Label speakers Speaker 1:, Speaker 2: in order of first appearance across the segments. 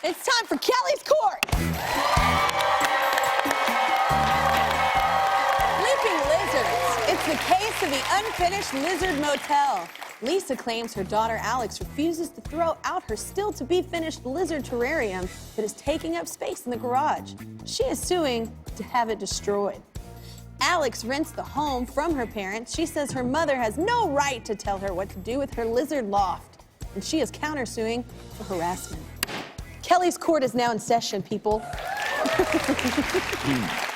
Speaker 1: It's time for Kelly's Court. Leaping lizards. It's the case of the unfinished lizard motel. Lisa claims her daughter Alex refuses to throw out her still-to-be-finished lizard terrarium that is taking up space in the garage. She is suing to have it destroyed. Alex rents the home from her parents. She says her mother has no right to tell her what to do with her lizard loft, and she is countersuing for harassment. Kelly's Court is now in session, people.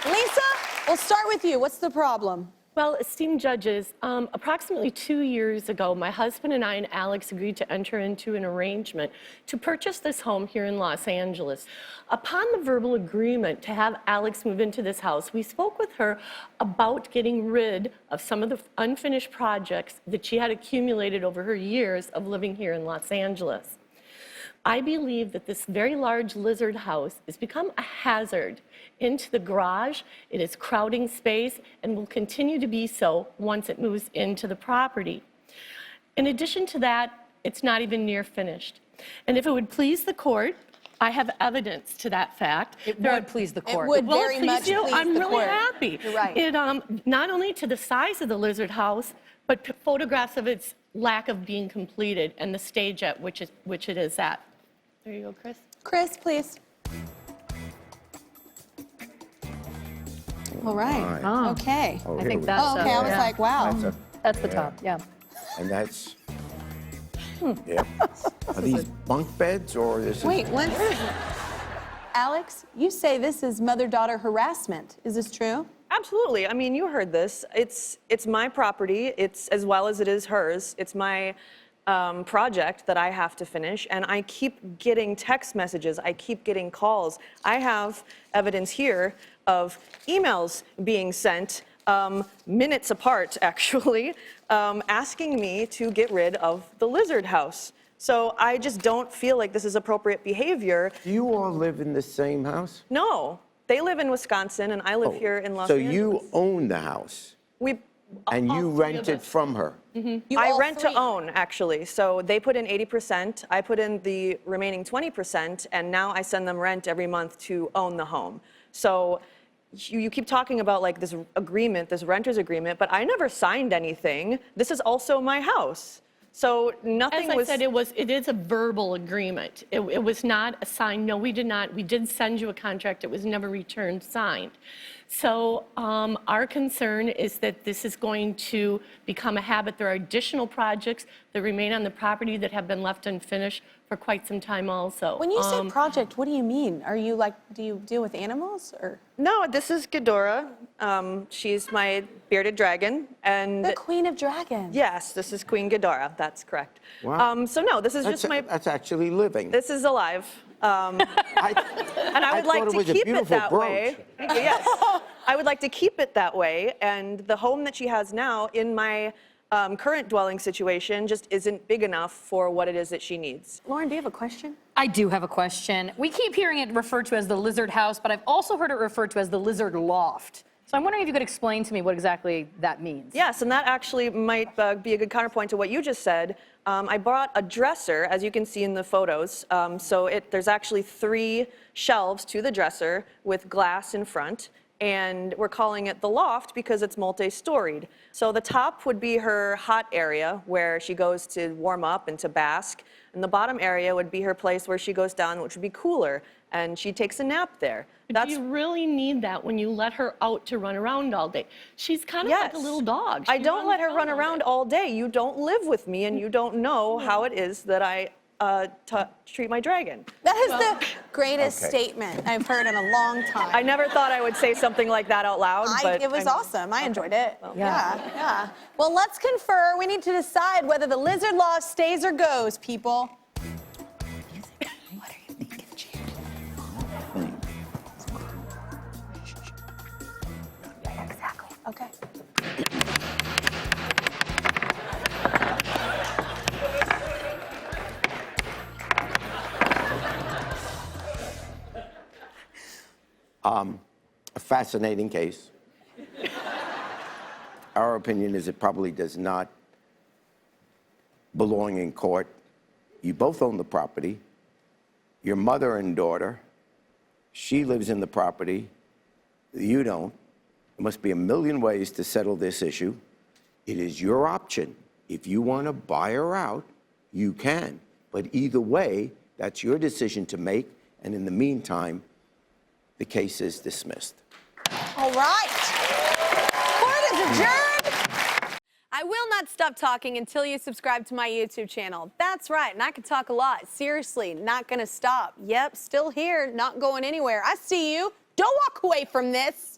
Speaker 1: Lisa, we'll start with you. What's the problem?
Speaker 2: Well, esteemed judges, approximately 2 years ago, my husband and I and Alex agreed to enter into an arrangement to purchase this home here in Los Angeles. Upon the verbal agreement to have Alex move into this house, we spoke with her about getting rid of some of the unfinished projects that she had accumulated over her years of living here in Los Angeles. I believe that this very large lizard house has become a hazard into the garage. It is crowding space and will continue to be so once it moves into the property. In addition to that, it's not even near finished. And if it would please the court, I have evidence to that fact.
Speaker 3: It would please the court.
Speaker 1: It would
Speaker 2: Will
Speaker 1: very
Speaker 2: it please
Speaker 1: much
Speaker 2: you?
Speaker 1: please
Speaker 2: I'm
Speaker 1: the
Speaker 2: really
Speaker 1: court.
Speaker 2: happy.
Speaker 1: You're right.
Speaker 2: It, not only to the size of the lizard house, but photographs of its lack of being completed and the stage at which it is at. There you go, Chris.
Speaker 1: Chris, please. All right.
Speaker 3: Oh.
Speaker 1: Okay.
Speaker 3: I think that's
Speaker 1: Oh, okay. I was like, wow.
Speaker 3: That's the top, yeah.
Speaker 4: And that's, yeah. Are these bunk beds or this is?
Speaker 1: Wait, what? Alex, you say this is mother-daughter harassment. Is this true?
Speaker 5: Absolutely. I mean, you heard this. It's my property. It's as well as it is hers. It's my project that I have to finish, and I keep getting text messages. I keep getting calls. I have evidence here of emails being sent minutes apart, actually, asking me to get rid of the lizard house. So I just don't feel like this is appropriate behavior.
Speaker 4: Do you all live in the same house?
Speaker 5: No, they live in Wisconsin, and I live here in Los
Speaker 4: So
Speaker 5: Angeles.
Speaker 4: you own the house and you rent it from her?
Speaker 5: I rent to own, actually. So they put in 80%, I put in the remaining 20%, and now I send them rent every month to own the home. So you keep talking about like this agreement, this renter's agreement, but I never signed anything. This is also my house. So nothing was...
Speaker 2: As I said, it is a verbal agreement. It was not a signed, no, we did not. We did send you a contract. It was never returned signed. So our concern is that this is going to become a habit. There are additional projects that remain on the property that have been left unfinished for quite some time also.
Speaker 1: When you say project, what do you mean? Are you like, do you deal with animals or?
Speaker 5: No, this is Ghidorah. She's my bearded dragon. And
Speaker 1: The Queen of Dragons.
Speaker 5: yes, this is Queen Ghidorah. That's correct.
Speaker 4: Wow.
Speaker 5: So no, this is just my...
Speaker 4: That's actually living.
Speaker 5: This is alive. And I would like to keep it that way. Yes, I would like to keep it that way. And the home that she has now in my current dwelling situation just isn't big enough for what it is that she needs.
Speaker 1: Lauren, do you have a question?
Speaker 3: I do have a question. We keep hearing it referred to as the lizard house, but I've also heard it referred to as the lizard loft. So I'm wondering if you could explain to me what exactly that means.
Speaker 5: Yes, and that actually might be a good counterpoint to what you just said. I brought a dresser, as you can see in the photos. There's actually 3 shelves to the dresser with glass in front, and we're calling it the loft because it's multi-storied. So the top would be her hot area where she goes to warm up and to bask, and the bottom area would be her place where she goes down, which would be cooler, and she takes a nap there.
Speaker 2: Do you really need that when you let her out to run around all day? She's kind of like a little dog.
Speaker 5: I don't let her run around all day. You don't live with me, and you don't know how it is that I treat my dragon.
Speaker 1: That is the greatest statement I've heard in a long time.
Speaker 5: I never thought I would say something like that out loud, but...
Speaker 1: It was awesome. I enjoyed it.
Speaker 5: Well,
Speaker 1: yeah. Well, let's confer. We need to decide whether the lizard loft stays or goes, people. What are you thinking, Jan? Yeah, exactly. Okay.
Speaker 4: A fascinating case. Our opinion is it probably does not belong in court. You both own the property. your mother and daughter. She lives in the property. You don't. There must be a million ways to settle this issue. It is your option. If you want to buy her out, you can. But either way, that's your decision to make. And in the meantime, the case is dismissed.
Speaker 1: All right. Court is adjourned. I will not stop talking until you subscribe to my YouTube channel. That's right, and I can talk a lot. Seriously, not gonna stop. Yep, still here, not going anywhere. I see you. Don't walk away from this.